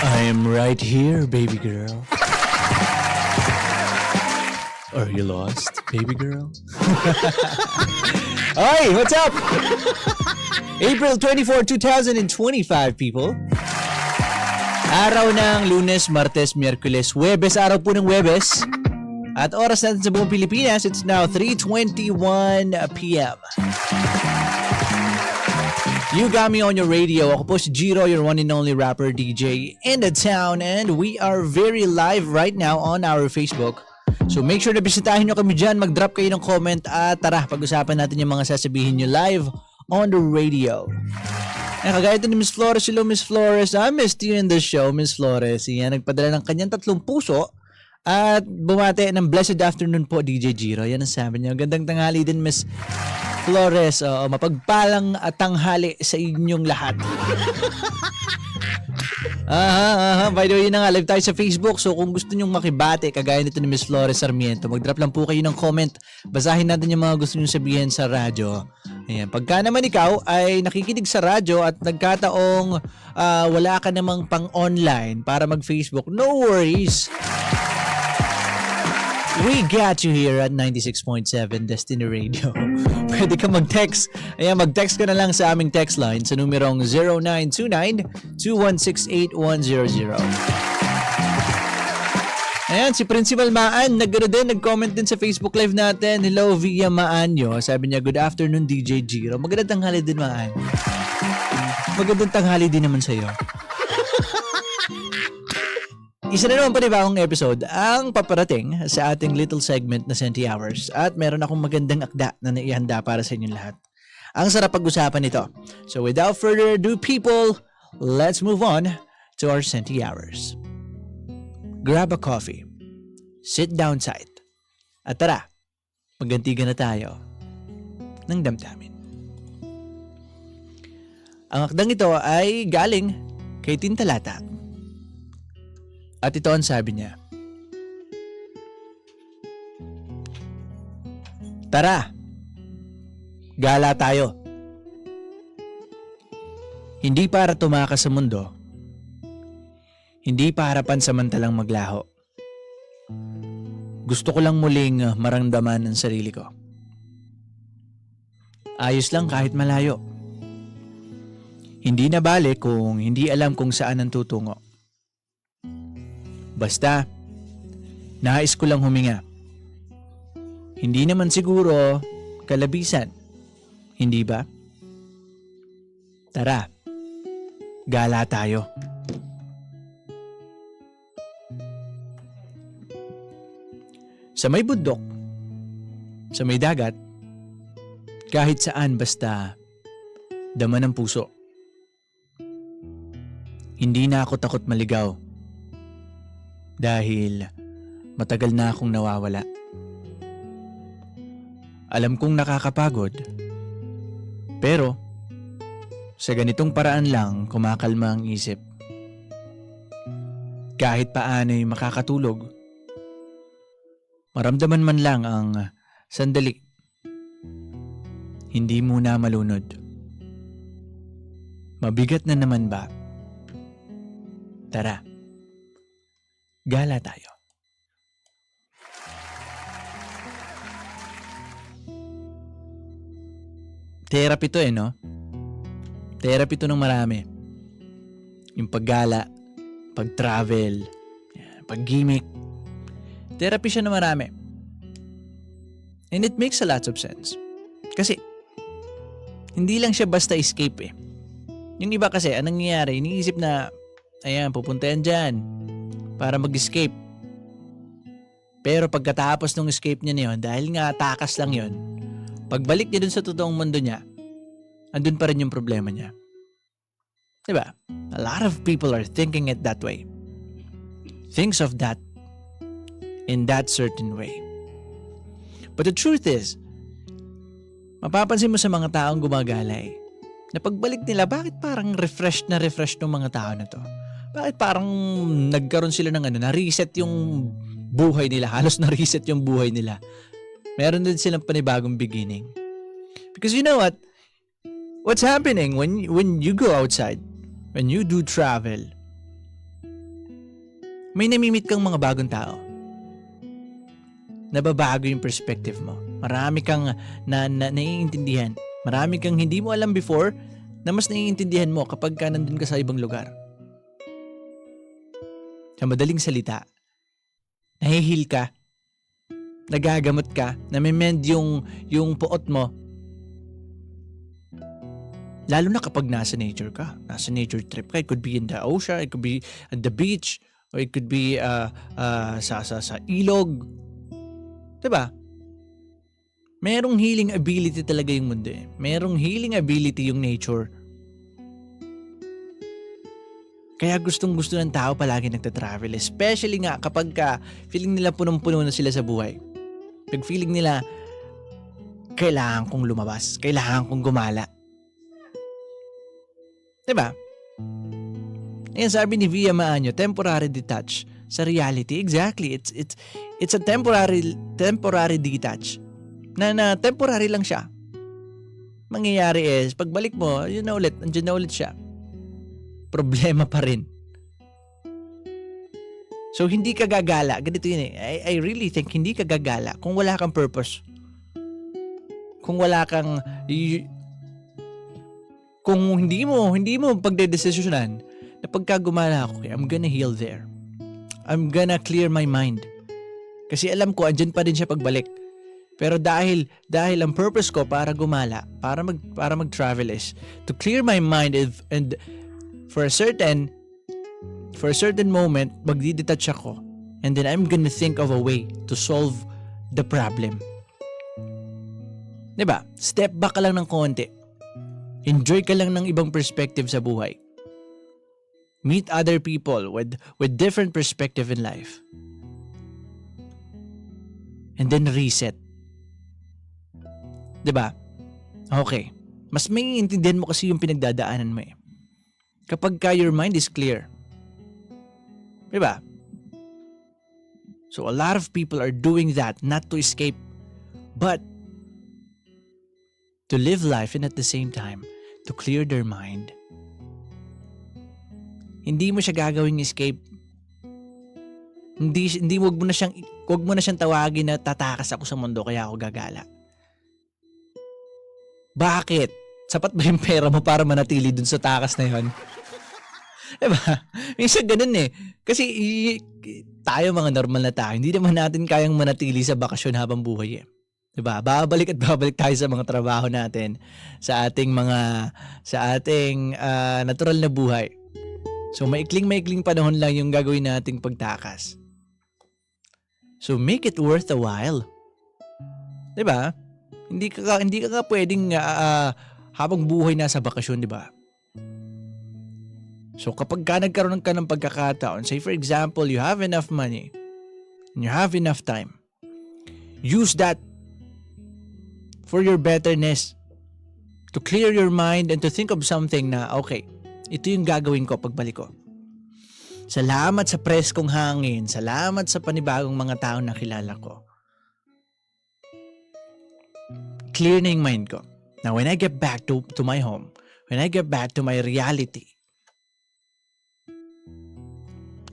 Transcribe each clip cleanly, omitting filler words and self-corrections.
I am right here, baby girl. Are you lost, baby girl? Hey, what's up? April 24, 2025, people. Araw ng Lunes, Martes, Miyerkules, Huwebes, araw po ng Huwebes. At oras natin sa buong Pilipinas, it's now 3:21 p.m. You got me on your radio. Ako po si Jiro, your one and only rapper DJ in the town. And we are very live right now on our Facebook. So make sure na bisitahin nyo kami dyan, mag-drop kayo ng comment at tara, pag-usapan natin yung mga sasabihin nyo live on the radio. Kagaya ito ni Miss Flores. Hello, Miss Flores. I missed you in the show, Miss Flores. Yan, nagpadala ng kanyang 3 puso at bumate ng blessed afternoon po, DJ Jiro. Yan ang sabi niya. Gandang tanghali din, Miss Flores. Mapagpalang tanghali sa inyong lahat. By the way, yun na nga, live tayo sa Facebook. So kung gusto nyong makibate, kagaya nito ni Miss Flores Sarmiento, mag-drop lang po kayo ng comment. Basahin natin yung mga gusto nyong sabihin sa radyo. Ayan. Pagka naman ikaw ay nakikinig sa radyo at nagkataong wala ka namang pang-online para mag-Facebook, no worries. We got you here at 96.7 Destiny Radio. Pwede ka mag-text. Ayan, mag-text ka na lang sa aming text line sa numerong 0929-216-8100. Ayan, si Principal Maan, nag-comment din sa Facebook Live natin. Hello, Via Maanyo. Sabi niya, good afternoon, DJ Jiro. Magandang tanghali din, Maan. Magandang tanghali din naman sa'yo. Isa na naman panibagong episode ang paparating sa ating little segment na Senti Hours at meron akong magandang akda na naihanda para sa inyong lahat. Ang sarap pag-usapan nito. So without further ado, people, let's move on to our Senti Hours. Grab a coffee, sit down tight, at tara, maggantigan na tayo ng damdamin. Ang akdang ito ay galing kay Tintalata. At ito ang sabi niya. Tara, gala tayo. Hindi para tumakas sa mundo. Hindi para pansamantalang maglaho. Gusto ko lang muling maramdaman ang sarili ko. Ayos lang kahit malayo. Hindi na bale kung hindi alam kung saan ang tutungo. Basta, nais ko lang huminga. Hindi naman siguro kalabisan. Hindi ba? Tara, gala tayo. Sa may bundok, sa may dagat, kahit saan basta dama ng puso. Hindi na ako takot maligaw. Dahil matagal na akong nawawala. Alam kong nakakapagod. Pero sa ganitong paraan lang kumakalma ang isip. Kahit paano'y makakatulog. Maramdaman man lang ang sandali. Hindi muna malunod. Mabigat na naman ba? Tara. Gala tayo. Therapy to no? Therapy to ng marami. Yung paggala, pag-travel, pag-gimmick. Therapy siya ng marami. And it makes a lot of sense. Kasi, hindi lang siya basta escape Yung iba kasi, anong nangyayari? Iniisip na, ayan, pupunta yan dyan para mag-escape. Pero pagkatapos ng escape niya na yun, dahil nga takas lang yun, pagbalik niya dun sa totoong mundo niya, andun pa rin yung problema niya. Diba? A lot of people are thinking it that way. Thinks of that in that certain way. But the truth is, mapapansin mo sa mga taong gumagalay, na pagbalik nila, bakit parang refresh ng mga tao na to? Bakit parang nagkaroon sila ng na-reset yung buhay nila, halos na-reset yung buhay nila. Meron din silang panibagong beginning. Because you know what? What's happening when you go outside, when you do travel, may namimit kang mga bagong tao. Nababago yung perspective mo. Marami kang naiintindihan. Marami kang hindi mo alam before na mas naiintindihan mo kapag ka nandun ka sa ibang lugar. Sa madaling salita, nahihil ka, nagagamot ka, namimend yung puot mo. Lalo na kapag nasa nature ka, nasa nature trip ka. It could be in the ocean, it could be at the beach, or it could be sa ilog. Diba? Merong healing ability talaga yung mundo eh. Merong healing ability yung nature. Kaya gustong-gusto ng tao palagi nagtatravel. Especially nga kapag feeling nila punong-puno na sila sa buhay. Pag feeling nila, kailangan kong lumabas. Kailangan kong gumala. Diba? Ayan, sabi ni Via Maanyo, temporary detach sa reality. Exactly. It's a temporary detach. Na temporary lang siya. Mangyayari is, pagbalik mo, yun na ulit, andyan na ulit siya. Problema pa rin. So, hindi ka gagala. Ganito yun eh. I really think hindi ka gagala kung wala kang purpose. Kung wala kang... Kung hindi mo pagdedesisyonan na pagka gumala ako, I'm gonna heal there. I'm gonna clear my mind. Kasi alam ko, andyan pa rin siya pagbalik. Pero dahil ang purpose ko para gumala, para mag-travel is to clear my mind and for a certain moment, magdi-detach ako and then I'm gonna think of a way to solve the problem. Diba? Step back ka lang ng konti. Enjoy ka lang ng ibang perspective sa buhay. Meet other people with different perspective in life. And then reset. Diba? Okay. Mas may intindihan mo kasi yung pinagdadaanan mo eh. Kapag your mind is clear. Diba? So a lot of people are doing that not to escape, but to live life and at the same time, to clear their mind. Hindi mo siya gagawing escape. Hindi wag mo na siyang tawagin na tatakas ako sa mundo kaya ako gagala. Bakit? Sapat ba yung pera mo para manatili dun sa takas na yon? Diba? Minsan ganun eh. Kasi tayo mga normal na tao, hindi naman natin kayang manatili sa bakasyon habang buhay eh. Diba? Babalik tayo sa mga trabaho natin, sa ating natural na buhay. So maikling panahon lang yung gagawin nating pagtakas. So make it worth a while. Diba? Hindi ka pwedeng habang buhay nasa bakasyon, di ba? So kapag nagkaroon ka ng pagkakataon, say for example, you have enough money and you have enough time, use that for your betterness, to clear your mind and to think of something na, okay, ito yung gagawin ko pagbalik ko. Salamat sa preskong hangin, salamat sa panibagong mga tao na kilala ko. Clear na yung mind ko. Now, when I get back to my home, when I get back to my reality,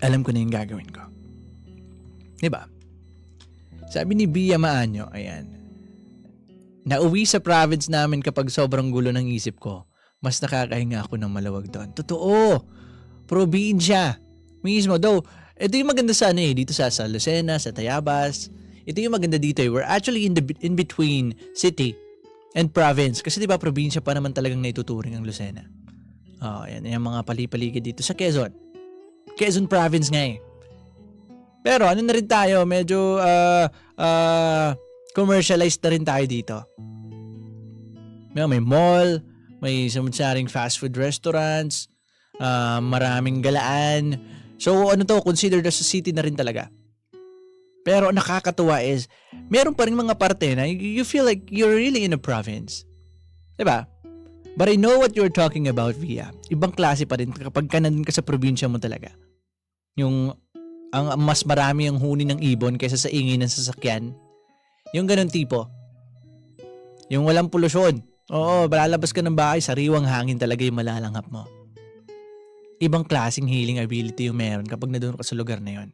alam ko na yung gagawin ko. Diba? Sabi ni Bia Maanyo, ayan, nauwi sa province namin kapag sobrang gulo ng isip ko, mas nakakahinga ako ng maluwag doon. Totoo! Probinsya! Mismo, though, ito yung maganda sa dito sa Lucena, sa Tayabas. Ito yung maganda dito eh. We're actually in between city and province. Kasi diba probinsya pa naman talagang naituturing ang Lucena. Ayan, yung mga palipaligid dito sa Quezon. Quezon province nga eh. Pero ano na rin tayo, medyo commercialized na rin tayo dito. May mall, may samutsaring fast food restaurants, maraming galaan. So considered as a city na rin talaga. Pero nakakatuwa is, meron pa rin mga parte na you feel like you're really in a province. Diba? But I know what you're talking about, Via. Ibang klase pa rin kapag nandun ka sa probinsya mo talaga. Yung ang mas marami ang huni ng ibon kaysa sa ingay ng sasakyan. Yung ganun tipo. Yung walang polusyon. Oo, lalabas ka ng bahay, sariwang hangin talaga yung malalanghap mo. ibang klaseng healing ability yung meron kapag nadoon ka sa lugar na yun.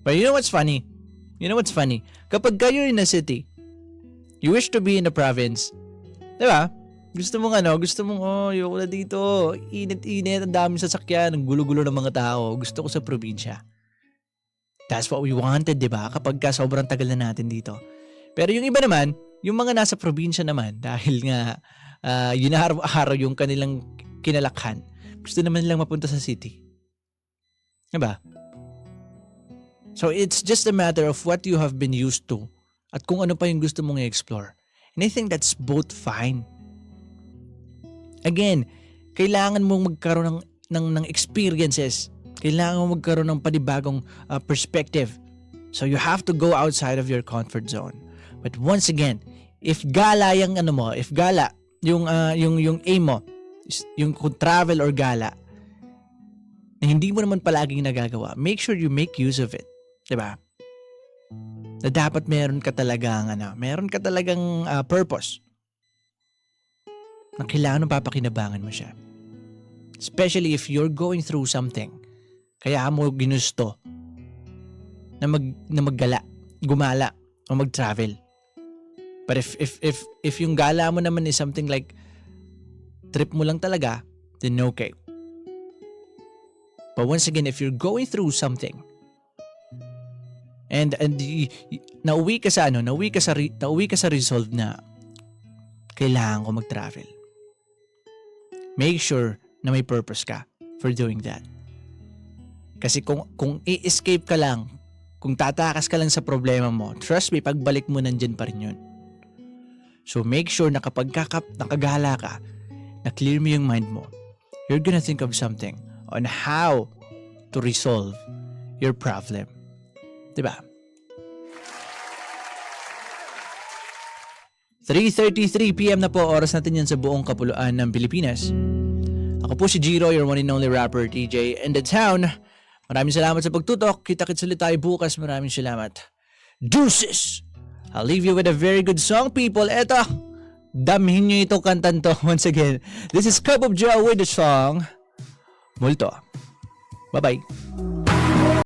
But you know what's funny? Kapag kayo in a city, you wish to be in a province, di ba? Gusto mong ayoko na dito. Init-init, ang daming sasakyan, ang gulo-gulo ng mga tao. Gusto ko sa probinsya. That's what we wanted, di ba? Kapag sobrang tagal na natin dito. Pero yung iba naman, yung mga nasa probinsya naman, dahil nga yun araw-araw yung kanilang kinalakhan, gusto naman nilang mapunta sa city. Di ba? So it's just a matter of what you have been used to at kung ano pa yung gusto mong i-explore. And I think that's both fine. Again, kailangan mong magkaroon ng experiences. Kailangan mong magkaroon ng panibagong perspective. So you have to go outside of your comfort zone. But once again, if gala yung aim mo, yung travel or gala, na hindi mo naman palaging nagagawa, make sure you make use of it. Diba? Na dapat meron ka talagang purpose. Na kailangan papakinabangan mo siya. Especially if you're going through something. Kaya mo ginusto na gumala o mag-travel. But if yung gala mo naman is something like trip mo lang talaga, then okay. But once again, if you're going through something and nauwi ka sa resolve na kailangan ko mag-travel, make sure na may purpose ka for doing that. Kasi kung i-escape ka lang, kung tatakas ka lang sa problema mo, trust me, pagbalik mo nandyan pa rin yun. So make sure na kapag nakagala ka, na clear mo yung mind mo, you're gonna think of something on how to resolve your problem. Diba? 3:33 PM na po, oras natin yan sa buong kapuluan ng Pilipinas. Ako po si Jiro, your one and only rapper, TJ in the town. Maraming salamat sa pagtutok. Kita-kits ulit tayo bukas. Maraming salamat. Deuces! I'll leave you with a very good song, people. Eto, damhin nyo ito kantan to. Once again, this is Cup of Joe with the song Multo. Bye-bye.